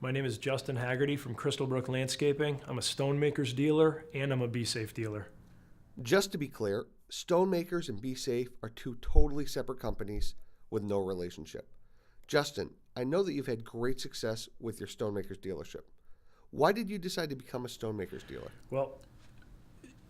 My name is Justin Haggerty from Crystalbrook Landscaping. I'm a Stonemakers dealer and I'm a BeeSafe dealer. Just to be clear, Stonemakers and BeeSafe are two totally separate companies with no relationship. Justin, I know that you've had great success with your Stonemakers dealership. Why did you decide to become a Stonemakers dealer? Well,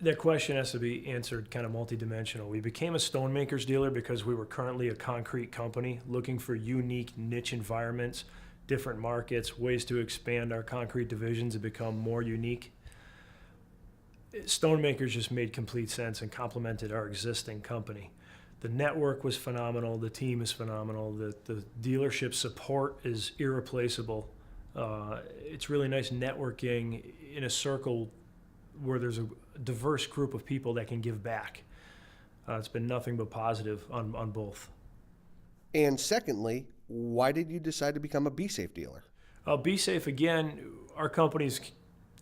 that question has to be answered kind of multidimensional. We became a Stonemakers dealer because we were currently a concrete company looking for unique niche environments, different markets, ways to expand our concrete divisions and become more unique. Stonemakers just made complete sense and complemented our existing company. The network was phenomenal. The team is phenomenal. The dealership support is irreplaceable. It's really nice networking in a circle where there's a diverse group of people that can give back. It's been nothing but positive on both. And secondly, why did you decide to become a BeeSafe dealer? BeeSafe, again, our company's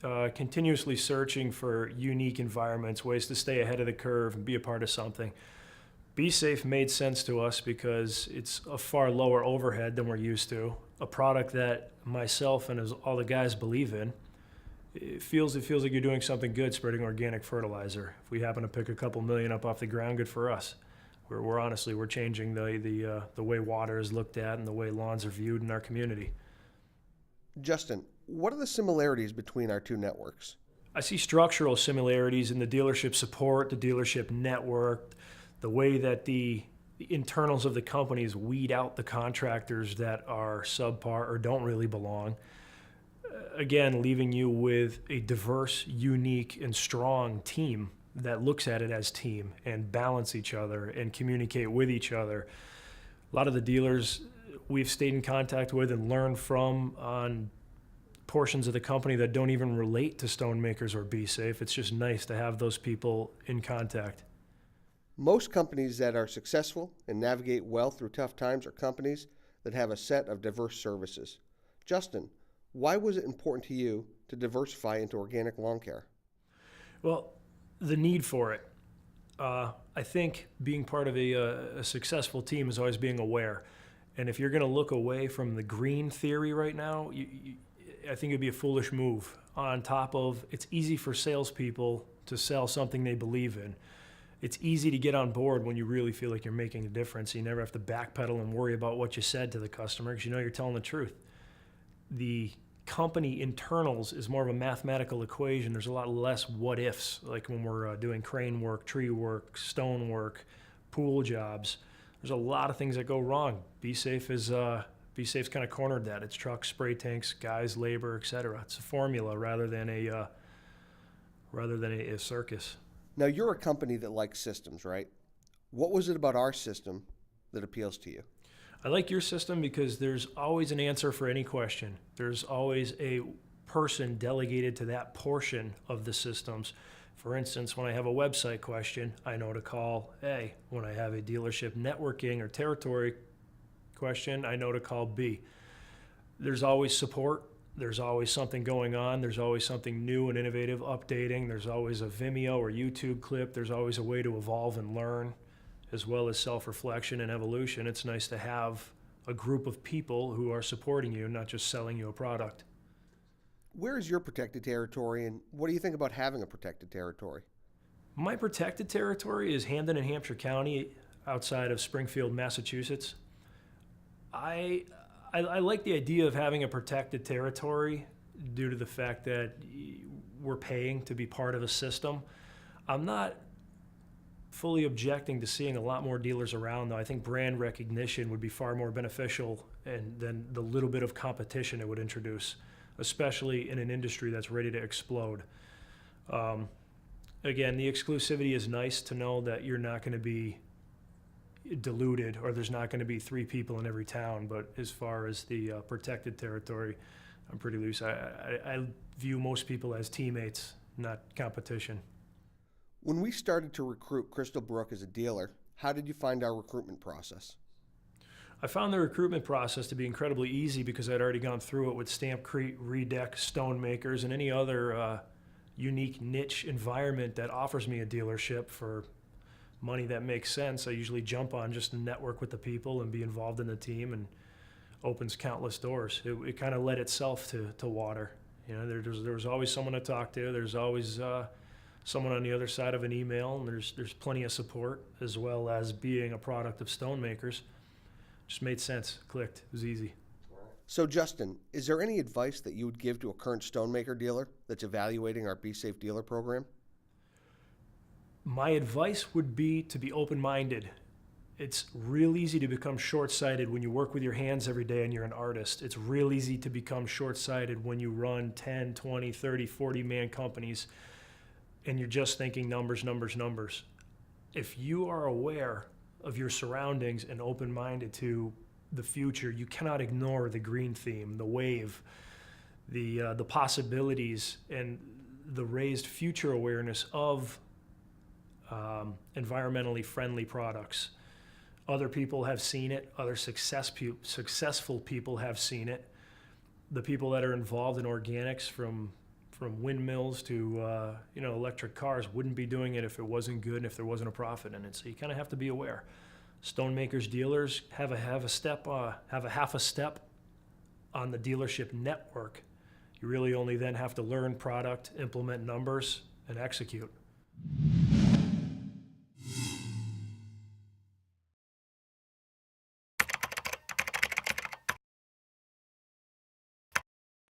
continuously searching for unique environments, ways to stay ahead of the curve and be a part of something. BeeSafe made sense to us because it's a far lower overhead than we're used to, a product that myself and all the guys believe in. It feels like you're doing something good spreading organic fertilizer. If we happen to pick a couple million up off the ground, good for us. We're changing the way water is looked at and the way lawns are viewed in our community. Justin, what are the similarities between our two networks? I see structural similarities in the dealership support, the dealership network, the way that the internals of the companies weed out the contractors that are subpar or don't really belong. Again, leaving you with a diverse, unique, and strong team that looks at it as team and balance each other and communicate with each other. A lot of the dealers we've stayed in contact with and learned from on portions of the company that don't even relate to Stonemakers or BeeSafe. It's just nice to have those people in contact. Most companies that are successful and navigate well through tough times are companies that have a set of diverse services. Justin, why was it important to you to diversify into organic lawn care? Well, the need for it. I think being part of a successful team is always being aware. And if you're going to look away from the green theory right now, I think it'd be a foolish move. On top of, it's easy for salespeople to sell something they believe in. It's easy to get on board when you really feel like you're making a difference. You never have to backpedal and worry about what you said to the customer because you know you're telling the truth. The company internals is more of a mathematical equation. There's a lot less what ifs, like when we're doing crane work, tree work, stone work, pool jobs. There's a lot of things that go wrong. BeeSafe's kind of cornered that. It's trucks, spray tanks, guys, labor, etc. It's a formula rather than a circus. Now, you're a company that likes systems, right? What was it about our system that appeals to you? I like your system because there's always an answer for any question. There's always a person delegated to that portion of the systems. For instance, when I have a website question, I know to call A. When I have a dealership networking or territory question, I know to call B. There's always support. There's always something going on. There's always something new and innovative updating. There's always a Vimeo or YouTube clip. There's always a way to evolve and learn, as well as self-reflection and evolution. It's nice to have a group of people who are supporting you, not just selling you a product. Where is your protected territory, and what do you think about having a protected territory? My protected territory is Hamden and Hampshire County, outside of Springfield, Massachusetts. I like the idea of having a protected territory due to the fact that we're paying to be part of a system. I'm not fully objecting to seeing a lot more dealers around, though. I think brand recognition would be far more beneficial than the little bit of competition it would introduce, especially in an industry that's ready to explode. Again, the exclusivity is nice to know that you're not going to be diluted or there's not going to be 3 people in every town, but as far as the protected territory, I'm pretty loose. I view most people as teammates, not competition. When we started to recruit Crystalbrook as a dealer, how did you find our recruitment process? I found the recruitment process to be incredibly easy because I'd already gone through it with Stampcrete, Redeck, Stonemakers, and any other unique niche environment that offers me a dealership for money that makes sense. I usually jump on just to network with the people and be involved in the team, and opens countless doors. It kind of led itself to water. You know, there was always someone to talk to. There's always someone on the other side of an email, and there's plenty of support, as well as being a product of Stonemakers. Just made sense, clicked, it was easy. So, Justin, is there any advice that you would give to a current Stonemaker dealer that's evaluating our BeeSafe dealer program? My advice would be to be open-minded. It's real easy to become short-sighted when you work with your hands every day and you're an artist. It's real easy to become short-sighted when you run 10, 20, 30, 40-man companies and you're just thinking numbers, numbers, numbers. If you are aware of your surroundings and open-minded to the future, you cannot ignore the green theme, the wave, the possibilities, and the raised future awareness of environmentally friendly products. Other people have seen it. Other successful people have seen it. The people that are involved in organics, from windmills to electric cars, wouldn't be doing it if it wasn't good and if there wasn't a profit in it. So you kind of have to be aware. Stonemakers dealers have a half a step on the dealership network. You really only then have to learn product, implement numbers, and execute.